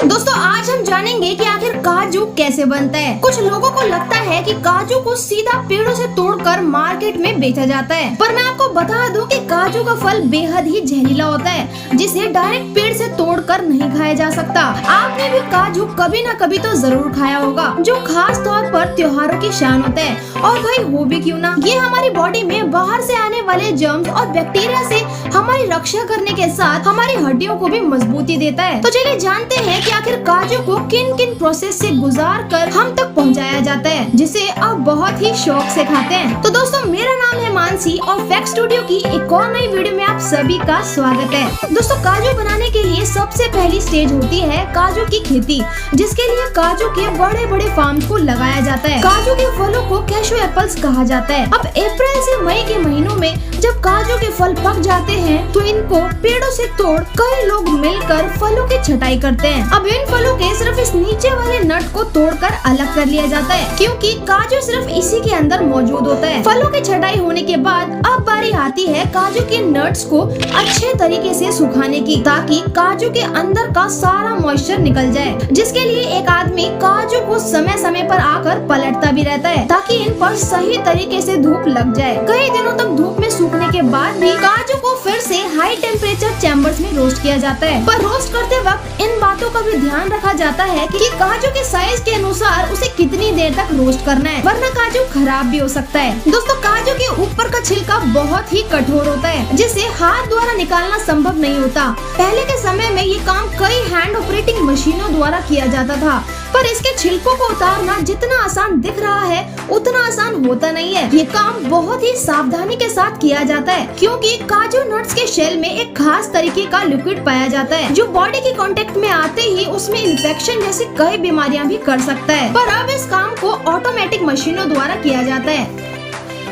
दोस्तों आज हम जानेंगे कि आखिर काजू कैसे बनता है। कुछ लोगों को लगता है कि काजू को सीधा पेड़ों से तोड़कर मार्केट में बेचा जाता है, पर मैं आपको बता दूं कि काजू का फल बेहद ही जहरीला होता है, जिसे डायरेक्ट पेड़ से तोड़कर नहीं खाया जा सकता। आपने भी काजू कभी न कभी तो जरूर खाया होगा, जो खास तौर पर त्योहारों की शान होता है। और भाई हो भी क्यों ना, ये हमारी बॉडी में बाहर से आने वाले जर्म्स और बैक्टीरिया से हमारी रक्षा करने के साथ हमारी हड्डियों को भी मजबूती देता है। तो चलिए जानते हैं कि आखिर काजू को किन किन प्रोसेस से गुजार कर हम तक पहुंचाया जाता है, जिसे आप बहुत ही शौक से खाते हैं। तो दोस्तों मेरा नाम है मानसी और फैक्ट स्टूडियो की एक और नई वीडियो में आप सभी का स्वागत है। दोस्तों काजू बनाने के लिए सबसे पहली स्टेज होती है काजू की खेती, जिसके लिए काजू के बड़े बड़े फार्म को लगाया जाता है। काजू के फलों को कैशू एप्पल्स कहा जाता है। अब अप्रैल से मई के महीनों में जब काजू के फल पक जाते हैं तो इनको पेड़ों से तोड़ कई लोग मिलकर फलों की छटाई करते हैं। अब इन फलों के सिर्फ इस नीचे वाले नट को तोड़कर अलग कर लिया जाता है, क्योंकि काजू सिर्फ इसी के अंदर मौजूद होता है। फलों की छटाई होने के बाद अब बारी आती है काजू के नट्स को अच्छे तरीके से सुखाने की, ताकि काजू के अंदर का सारा मॉइस्चर निकल जाए, जिसके लिए एक आदमी काजू को समय समय पर आकर पलटता भी रहता है, ताकि इन पर सही तरीके से धूप लग जाए। कई दिनों तक धूप में सूखने के बाद भी काजू को फिर से हाई टेम्परेचर चैम्बर्स में रोस्ट किया जाता है। पर रोस्ट करते वक्त इन बातों का भी ध्यान रखा जाता है कि काजू के साइज के अनुसार उसे कितनी देर तक रोस्ट करना है, वरना काजू खराब भी हो सकता है। दोस्तों काजू के ऊपर का छिलका बहुत ही कठोर होता है, जिसे हाथ द्वारा निकालना संभव नहीं होता। पहले के समय में ये काम कई हैंड ऑपरेटिंग मशीनों द्वारा किया जाता था, पर इसके छिलकों को उतारना जितना आसान दिख रहा है उतना आसान होता नहीं है। ये काम बहुत ही सावधानी के साथ किया जाता है, क्योंकि काजू नट्स के शेल में एक खास तरीके का लिक्विड पाया जाता है, जो बॉडी के कांटेक्ट में आते ही उसमें इन्फेक्शन जैसी कई बीमारियां भी कर सकता है। पर अब इस काम को ऑटोमेटिक मशीनों द्वारा किया जाता है।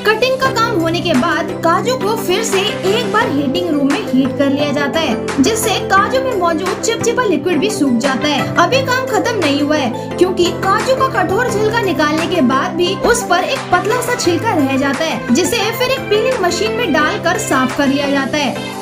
कटिंग का काम होने के बाद काजू को फिर से एक बार हीटिंग रूम में हीट कर लिया जाता है, जिससे काजू में मौजूद चिपचिपा लिक्विड भी सूख जाता है। अभी काम खत्म नहीं हुआ है, क्योंकि काजू का कठोर छिलका निकालने के बाद भी उस पर एक पतला सा छिलका रह जाता है, जिसे फिर एक पीलिंग मशीन में डालकर साफ कर लिया जाता है।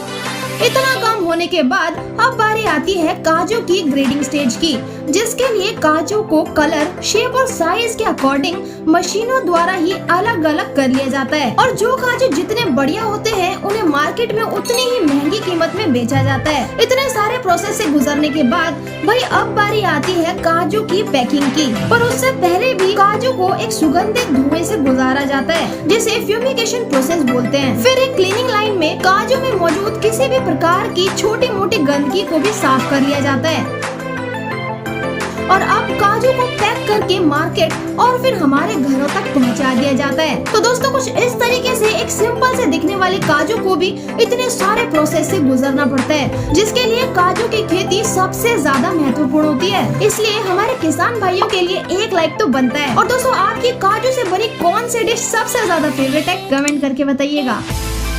इतना काम होने के बाद अब बारी आती है काजू की ग्रेडिंग स्टेज की, जिसके लिए काजू को कलर, शेप और साइज के अकॉर्डिंग मशीनों द्वारा ही अलग अलग कर लिया जाता है। और जो काजू जितने बढ़िया होते हैं उन्हें मार्केट में उतनी ही महंगी कीमत में बेचा जाता है। इतने सारे प्रोसेस से गुजरने के बाद भाई अब बारी आती है काजू की पैकिंग की, पर उससे पहले भी काजू को एक सुगंधित धुएं से गुजारा जाता है, जिसे फ्यूमिगेशन प्रोसेस बोलते हैं। फिर एक क्लीनिंग लाइन में काजू में मौजूद किसी भी प्रकार की छोटी मोटी गंदगी को भी साफ कर लिया जाता है। और अब काजू को पैक करके मार्केट और फिर हमारे घरों तक पहुंचा दिया जाता है। तो दोस्तों कुछ इस तरीके से एक सिंपल से दिखने वाले काजू को भी इतने सारे प्रोसेस से गुजरना पड़ता है, जिसके लिए काजू की खेती सबसे ज्यादा महत्वपूर्ण होती है। इसलिए हमारे किसान भाइयों के लिए एक लाइक तो बनता है। और दोस्तों आपकी काजू से बनी कौन सी डिश सबसे ज्यादा फेवरेट है, कमेंट करके बताइएगा।